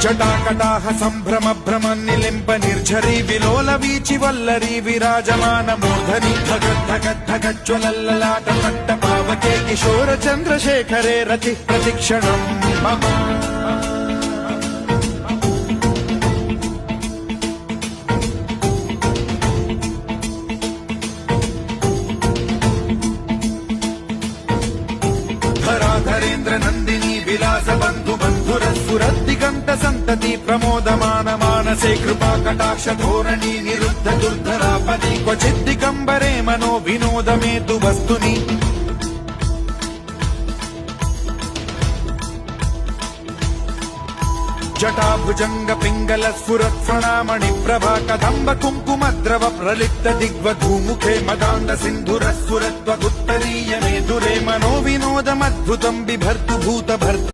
జటాకటాహ సంభ్రమ భ్రమ నిలింప నిర్ఝరీ విలోల వీచి వల్లరీ విరాజమాన మూర్ధని ధగద్ధగద్ధగజ్వలల్లలాట పట్ట పావకే కిశోర చంద్రశేఖరే రతి ప్రతిక్షణం మమ ధరాధరేంద్ర నందిని విలాస బంధు బంధుర సురద్దిగంత సంతతి ప్రమోదమాన మానసే కృపా కటాక్ష ధోరణి నిరుద్ధ దుర్ధరాపది క్వచిద్దిగంబరే మనో వినోదమేతు వస్తుని జటాభుజంగ పింగళ స్ఫురత్ఫణామణి ప్రభా కదంబ కుంకుమద్రవ ప్రలిప్త దిగ్వధూముఖే మదాండ సింధుర స్ఫురత్వగుత్తరీయ మేధురే మనో వినోదమద్భుతం బిభర్తు భూత భర్త